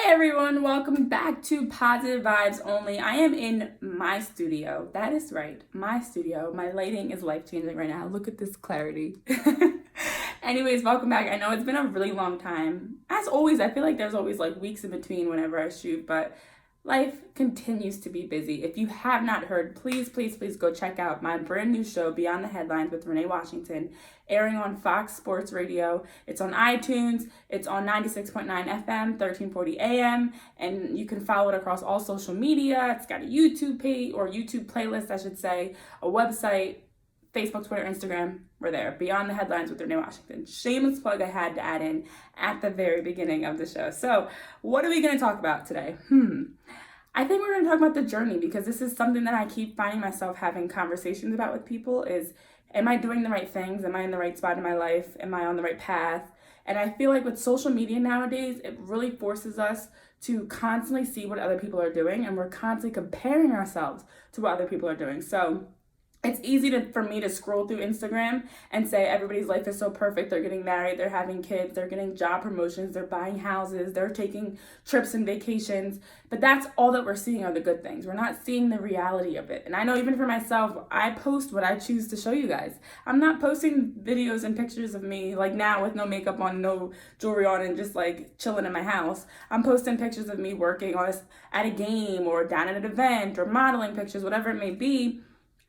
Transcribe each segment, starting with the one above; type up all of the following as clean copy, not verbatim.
Everyone, welcome back to Positive Vibes Only. I am in my studio. That is right, my studio. My lighting is life-changing right now. Look at this clarity. Anyways, welcome back. I know it's been a really long time. As always, I feel like there's always like weeks in between whenever I shoot, but life continues to be busy. If you have not heard, please go check out my brand new show, Beyond the Headlines with Renee Washington, airing on Fox Sports Radio. It's on iTunes. It's on 96.9 FM, 1340 AM, and you can follow it across all social media. It's got a YouTube page, or YouTube playlist, I should say, a website, Facebook, Twitter, Instagram. We're there. Beyond the Headlines with Renee Washington. Shameless plug I had to add in at the very beginning of the show. So what are we going to talk about today? I think we're going to talk about the journey, because this is something that I keep finding myself having conversations about with people is, am I doing the right things? Am I in the right spot in my life? Am I on the right path? And I feel like with social media nowadays, it really forces us to constantly see what other people are doing, and we're constantly comparing ourselves to what other people are doing. So it's easy for me to scroll through Instagram and say everybody's life is so perfect. They're getting married, they're having kids, they're getting job promotions, they're buying houses, they're taking trips and vacations. But that's all that we're seeing are the good things. We're not seeing the reality of it. And I know even for myself, I post what I choose to show you guys. I'm not posting videos and pictures of me like now with no makeup on, no jewelry on, and just like chilling in my house. I'm posting pictures of me working at a game or down at an event or modeling pictures, whatever it may be,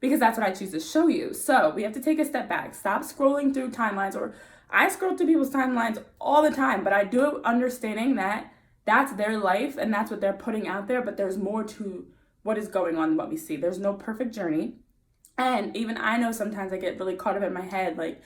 because that's what I choose to show you. So we have to take a step back. Stop scrolling through timelines, or I scroll through people's timelines all the time, but I do understanding that that's their life and that's what they're putting out there, but there's more to what is going on than what we see. There's no perfect journey. And even I know sometimes I get really caught up in my head, like,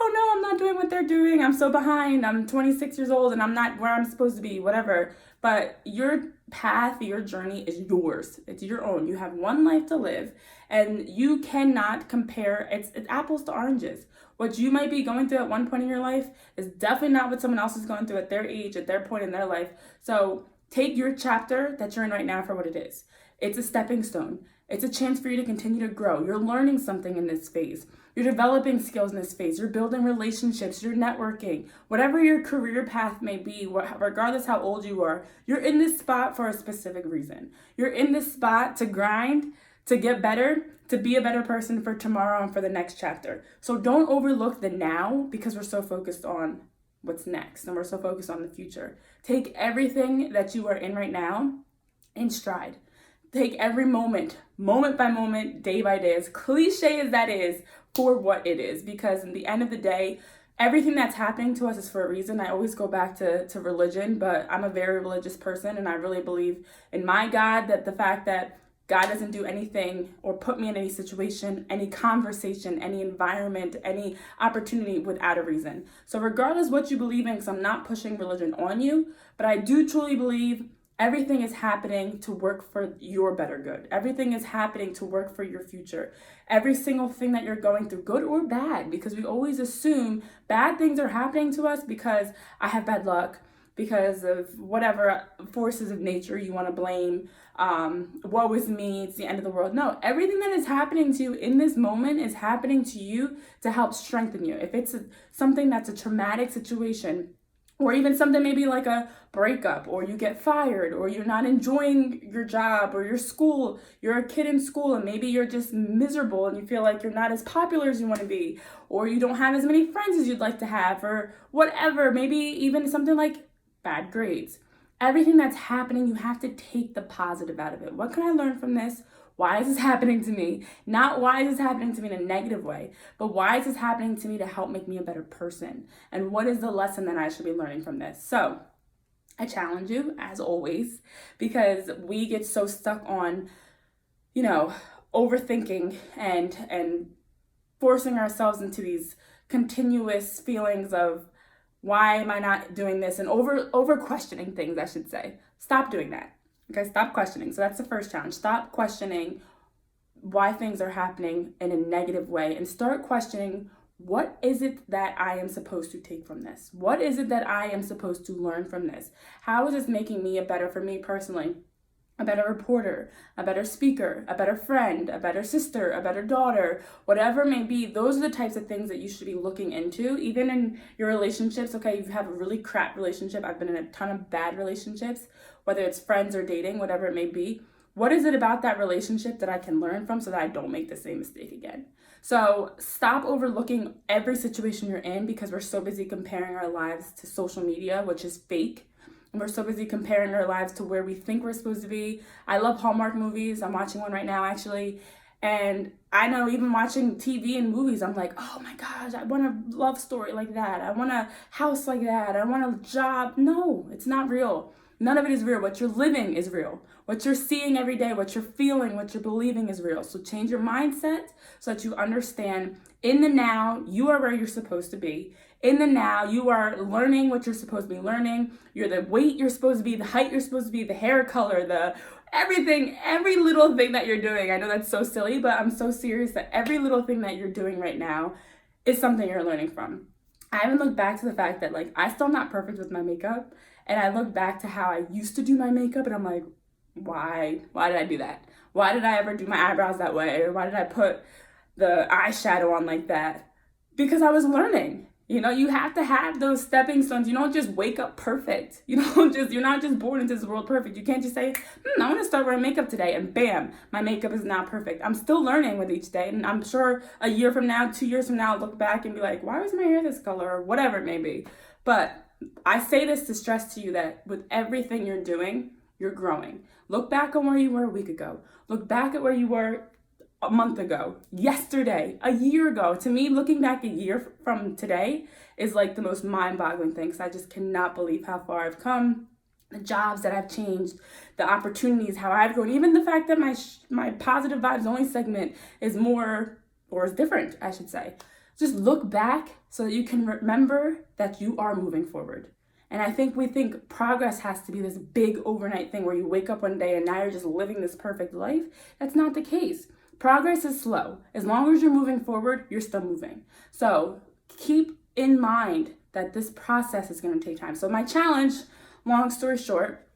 oh no, I'm not doing what they're doing. I'm so behind. I'm 26 years old and I'm not where I'm supposed to be, whatever. But your path, your journey is yours. It's your own. You have one life to live, and you cannot compare. It's apples to oranges. What you might be going through at one point in your life is definitely not what someone else is going through at their age, at their point in their life. So take your chapter that you're in right now for what it is. It's a stepping stone. It's a chance for you to continue to grow. You're learning something in this phase. You're developing skills in this phase. You're building relationships. You're networking. Whatever your career path may be, regardless how old you are, you're in this spot for a specific reason. You're in this spot to grind, to get better, to be a better person for tomorrow and for the next chapter. So don't overlook the now, because we're so focused on what's next and we're so focused on the future. Take everything that you are in right now in stride. Take every moment by moment, day by day, as cliche as that is, for what it is. Because in the end of the day, everything that's happening to us is for a reason. I always go back to religion, but I'm a very religious person, and I really believe in my God, that the fact that God doesn't do anything or put me in any situation, any conversation, any environment, any opportunity without a reason. So regardless what you believe in, because I'm not pushing religion on you, but I do truly believe everything is happening to work for your better good. Everything is happening to work for your future. Every single thing that you're going through, good or bad, because we always assume bad things are happening to us because I have bad luck, because of whatever forces of nature you want to blame. Woe is me, it's the end of the world. No, everything that is happening to you in this moment is happening to you to help strengthen you. If it's something that's a traumatic situation, or even something maybe like a breakup, or you get fired, or you're not enjoying your job or your school, you're a kid in school and maybe you're just miserable and you feel like you're not as popular as you want to be, or you don't have as many friends as you'd like to have, or whatever, maybe even something like bad grades. Everything that's happening, you have to take the positive out of it. What can I learn from this? Why is this happening to me? Not why is this happening to me in a negative way, but why is this happening to me to help make me a better person? And what is the lesson that I should be learning from this? So I challenge you, as always, because we get so stuck on, overthinking and forcing ourselves into these continuous feelings of, why am I not doing this? And over questioning things, I should say. Stop doing that. Okay, stop questioning. So that's the first challenge. Stop questioning why things are happening in a negative way, and start questioning, what is it that I am supposed to take from this? What is it that I am supposed to learn from this? How is this making me for me personally, a better reporter, a better speaker, a better friend, a better sister, a better daughter, whatever it may be. Those are the types of things that you should be looking into, even in your relationships. Okay, you have a really crap relationship. I've been in a ton of bad relationships, whether it's friends or dating, whatever it may be. What is it about that relationship that I can learn from so that I don't make the same mistake again? So stop overlooking every situation you're in because we're so busy comparing our lives to social media, which is fake. And we're so busy comparing our lives to where we think we're supposed to be. I love Hallmark movies. I'm watching one right now, actually. And I know even watching TV and movies, I'm like, oh my gosh, I want a love story like that. I want a house like that. I want a job. No, it's not real. None of it is real. What you're living is real. What you're seeing every day, what you're feeling, what you're believing is real. So change your mindset so that you understand in the now, you are where you're supposed to be. In the now, you are learning what you're supposed to be learning. You're the weight you're supposed to be, the height you're supposed to be, the hair color, the everything, every little thing that you're doing. I know that's so silly, but I'm so serious that every little thing that you're doing right now is something you're learning from. I even look back to the fact that like I'm still not perfect with my makeup. And I look back to how I used to do my makeup and I'm like, why did I do that? Why did I ever do my eyebrows that way? Or why did I put the eyeshadow on like that? Because I was learning. You know, you have to have those stepping stones. You don't just wake up perfect. You're not just born into this world perfect. You can't just say, I want to start wearing makeup today and bam, my makeup is now perfect. I'm still learning with each day. And I'm sure a year from now, 2 years from now, I'll look back and be like, why was my hair this color? Or whatever it may be. But I say this to stress to you that with everything you're doing, you're growing. Look back on where you were a week ago. Look back at where you were a month ago, yesterday, a year ago. To me, looking back a year from today is like the most mind-boggling thing because I just cannot believe how far I've come, the jobs that I've changed, the opportunities, how I've grown, even the fact that my positive vibes only segment is more, or is different, I should say. Just look back so that you can remember that you are moving forward. And I think we think progress has to be this big overnight thing where you wake up one day and now you're just living this perfect life. That's not the case. Progress is slow. As long as you're moving forward, you're still moving. So keep in mind that this process is going to take time. So my challenge, long story short,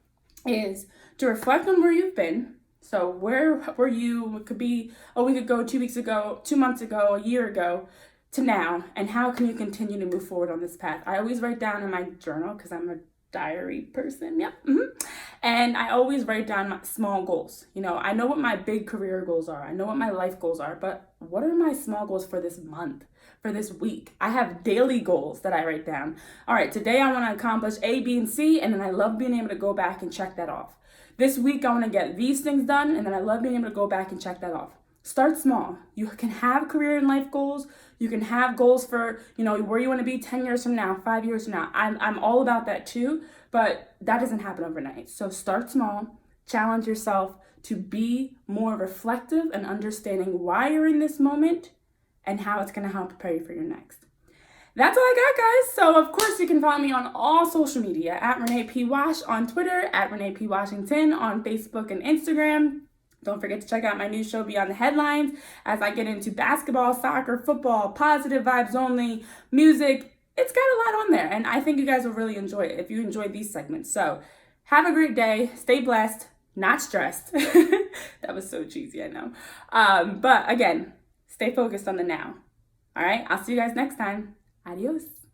is to reflect on where you've been. So where were you? It could be a week ago, 2 weeks ago, 2 months ago, a year ago, to now, and how can you continue to move forward on this path? I always write down in my journal because I'm a diary person. Yep. And I always write down my small goals. You know, I know what my big career goals are. I know what my life goals are, but what are my small goals for this month, for this week? I have daily goals that I write down. All right, today I want to accomplish A, B, and C, and then I love being able to go back and check that off. This week I want to get these things done, and then I love being able to go back and check that off. Start small. You can have career and life goals. You can have goals for, where you want to be 10 years from now, 5 years from now. I'm all about that too, but that doesn't happen overnight. So start small, challenge yourself to be more reflective and understanding why you're in this moment and how it's going to help prepare you for your next. That's all I got, guys. So, of course, you can follow me on all social media at Renee P. Wash on Twitter, at Renee P. Washington on Facebook and Instagram. Don't forget to check out my new show, Beyond the Headlines, as I get into basketball, soccer, football, positive vibes only, music. It's got a lot on there, and I think you guys will really enjoy it if you enjoy these segments. So have a great day. Stay blessed, not stressed. That was so cheesy, I know. But again, stay focused on the now. All right, I'll see you guys next time. Adios.